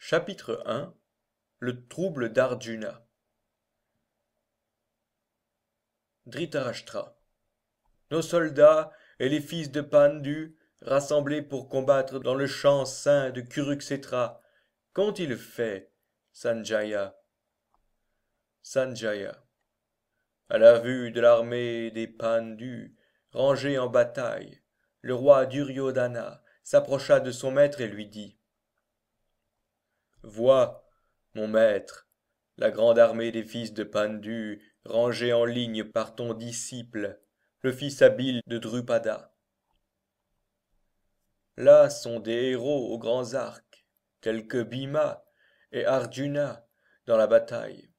Chapitre 1. Le trouble d'Arjuna. Dhritarashtra. Nos soldats et les fils de Pandu, rassemblés pour combattre dans le champ saint de Kuruksetra, qu'ont-ils fait, Sanjaya? Sanjaya. À la vue de l'armée des Pandus, rangée en bataille, le roi Duryodhana s'approcha de son maître et lui dit: Vois, mon maître, la grande armée des fils de Pandu, rangée en ligne par ton disciple, le fils habile de Drupada. Là sont des héros aux grands arcs, tels que Bhima et Arjuna dans la bataille,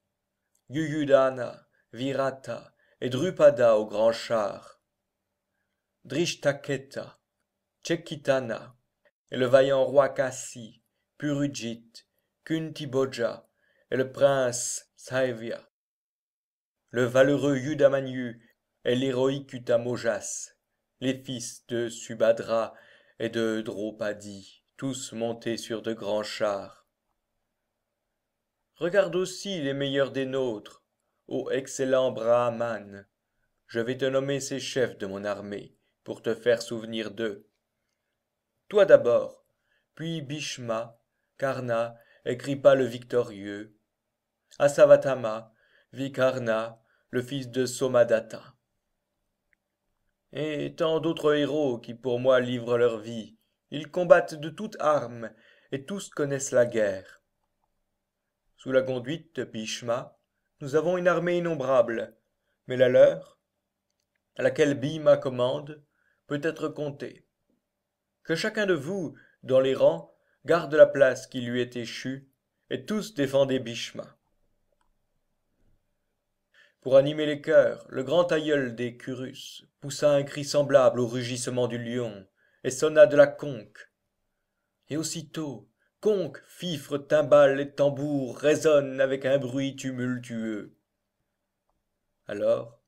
Yuyudhana, Virata et Drupada aux grands chars, Drishtaketa, Cekitana et le vaillant roi Kasi, Purujit, Kuntibhoja et le prince Saivya, le valeureux Yudamanyu et l'héroïque Utamojas, les fils de Subhadra et de Draupadi, tous montés sur de grands chars. Regarde aussi les meilleurs des nôtres, ô excellent Brahman. Je vais te nommer ces chefs de mon armée, pour te faire souvenir d'eux. Toi d'abord, puis Bhishma, Karna et Kripa le victorieux, Asavathama, Vikarna, le fils de Somadatta, et tant d'autres héros qui pour moi livrent leur vie. Ils combattent de toutes armes, et tous connaissent la guerre. Sous la conduite de Bhishma, nous avons une armée innombrable, mais la leur, à laquelle Bhima commande, peut être comptée. Que chacun de vous, dans les rangs, garde la place qui lui est échue, et tous défendez Bhishma. Pour animer les cœurs, le grand aïeul des Kurus poussa un cri semblable au rugissement du lion, et sonna de la conque. Et aussitôt, conque, fifre, timbales et tambours résonnent avec un bruit tumultueux. Alors,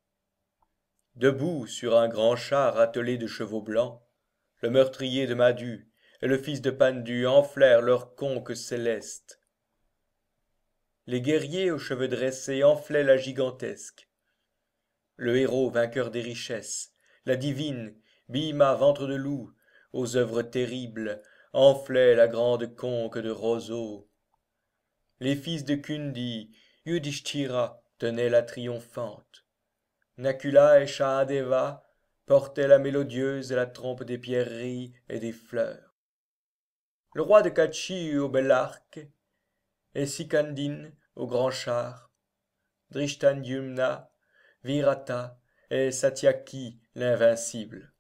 debout sur un grand char attelé de chevaux blancs, le meurtrier de Madhu et le fils de Pandu enflèrent leurs conques célestes. Les guerriers aux cheveux dressés enflaient la gigantesque. Le héros vainqueur des richesses, la divine, Bhima ventre de loup, aux œuvres terribles, enflait la grande conque de roseau. Les fils de Kundi, Yudhishthira, tenaient la triomphante. Nakula et Sahadeva portaient la mélodieuse et la trompe des pierreries et des fleurs. Le roi de Kachi au bel arc, et Sikandin au grand char, Drishtadyumna, Virata et Satyaki l'invincible.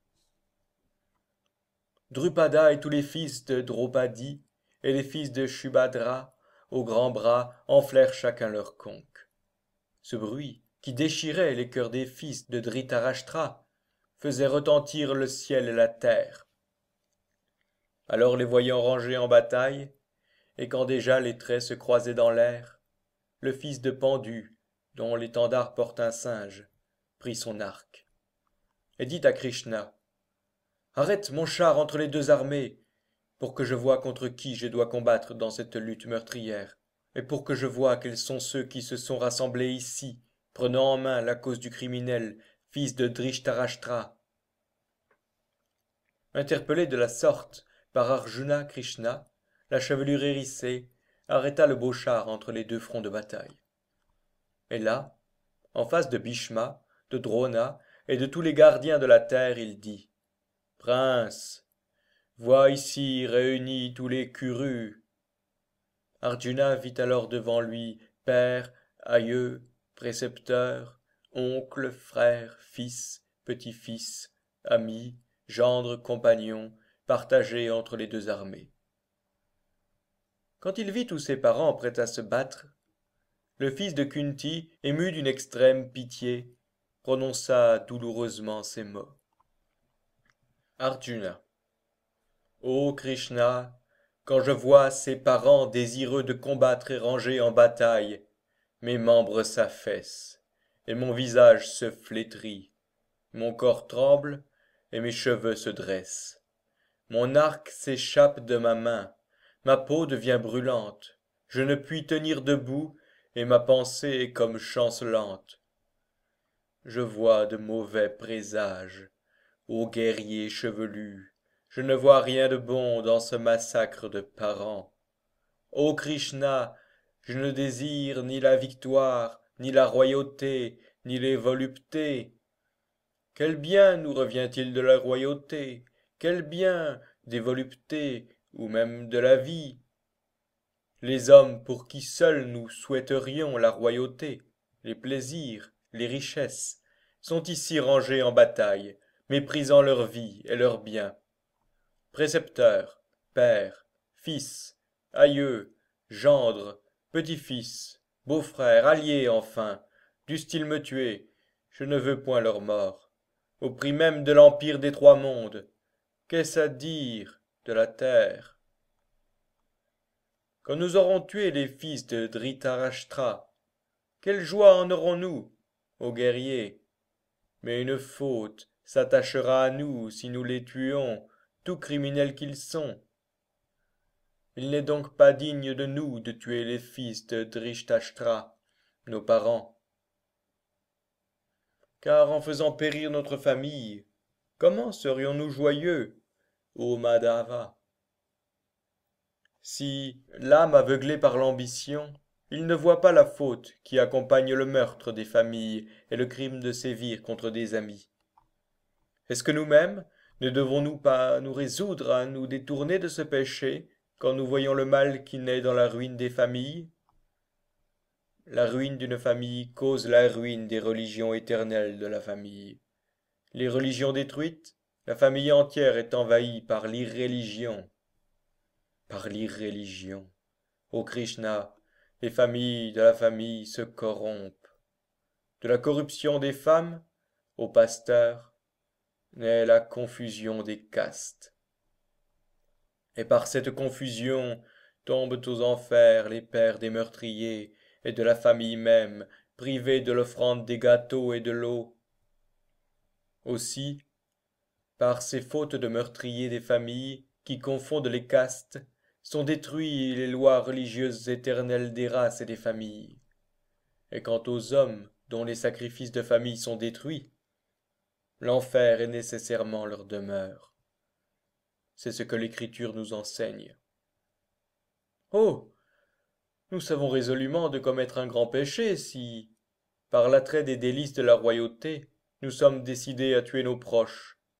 Drupada et tous les fils de Draupadi et les fils de Shubhadra aux grands bras enflèrent chacun leur conque. Ce bruit, qui déchirait les cœurs des fils de Dhritarashtra, faisait retentir le ciel et la terre. Alors les voyant rangés en bataille, et quand déjà les traits se croisaient dans l'air, le fils de Pandu, dont l'étendard porte un singe, prit son arc, et dit à Krishna: Arrête mon char entre les deux armées, pour que je voie contre qui je dois combattre dans cette lutte meurtrière, et pour que je voie quels sont ceux qui se sont rassemblés ici, prenant en main la cause du criminel, fils de Dhritarashtra. Interpellé de la sorte par Arjuna, Krishna, la chevelure hérissée, arrêta le beau char entre les deux fronts de bataille. Et là, en face de Bhishma, de Drona et de tous les gardiens de la terre, il dit: Prince, vois ici réunis tous les Kurus. Arjuna vit alors devant lui père, aïeux, précepteur, oncle, frère, fils, petit-fils, amis, gendre, compagnons, partagés entre les deux armées. Quand il vit tous ses parents prêts à se battre, le fils de Kunti, ému d'une extrême pitié, prononça douloureusement ces mots. Arjuna. Ô Krishna, quand je vois ces parents désireux de combattre et rangés en bataille, mes membres s'affaissent, et mon visage se flétrit, mon corps tremble, et mes cheveux se dressent. Mon arc s'échappe de ma main, ma peau devient brûlante, je ne puis tenir debout, et ma pensée est comme chancelante. Je vois de mauvais présages, ô guerriers chevelus, je ne vois rien de bon dans ce massacre de parents. Ô Krishna, je ne désire ni la victoire, ni la royauté, ni les voluptés. Quel bien nous revient-il de la royauté? Quel bien des voluptés, ou même de la vie? Les hommes pour qui seuls nous souhaiterions la royauté, les plaisirs, les richesses, sont ici rangés en bataille, méprisant leur vie et leurs biens. Précepteurs, pères, fils, aïeux, gendres, petits-fils, beaux-frères, alliés enfin, dussent-ils me tuer, je ne veux point leur mort. Au prix même de l'empire des trois mondes, qu'est-ce à dire de la terre? Quand nous aurons tué les fils de Dhritarashtra, quelle joie en aurons-nous, ô guerriers? Mais une faute s'attachera à nous si nous les tuons, tout criminels qu'ils sont. Il n'est donc pas digne de nous de tuer les fils de Dhritarashtra, nos parents. Car en faisant périr notre famille, comment serions-nous joyeux, ô Madhava? Si, l'âme aveuglée par l'ambition, il ne voit pas la faute qui accompagne le meurtre des familles et le crime de sévir contre des amis. Est-ce que nous-mêmes ne devons-nous pas nous résoudre à nous détourner de ce péché quand nous voyons le mal qui naît dans la ruine des familles? La ruine d'une famille cause la ruine des religions éternelles de la famille. Les religions détruites, la famille entière est envahie par l'irréligion. Par l'irréligion. Ô Krishna, les familles de la famille se corrompent. De la corruption des femmes, ô pasteur, naît la confusion des castes. Et par cette confusion tombent aux enfers les pères des meurtriers et de la famille même, privés de l'offrande des gâteaux et de l'eau. Aussi, par ces fautes de meurtriers des familles qui confondent les castes, sont détruites les lois religieuses éternelles des races et des familles. Et quant aux hommes dont les sacrifices de famille sont détruits, l'enfer est nécessairement leur demeure. C'est ce que l'Écriture nous enseigne. Oh! Nous savons résolument de commettre un grand péché si, par l'attrait des délices de la royauté, nous sommes décidés à tuer nos proches,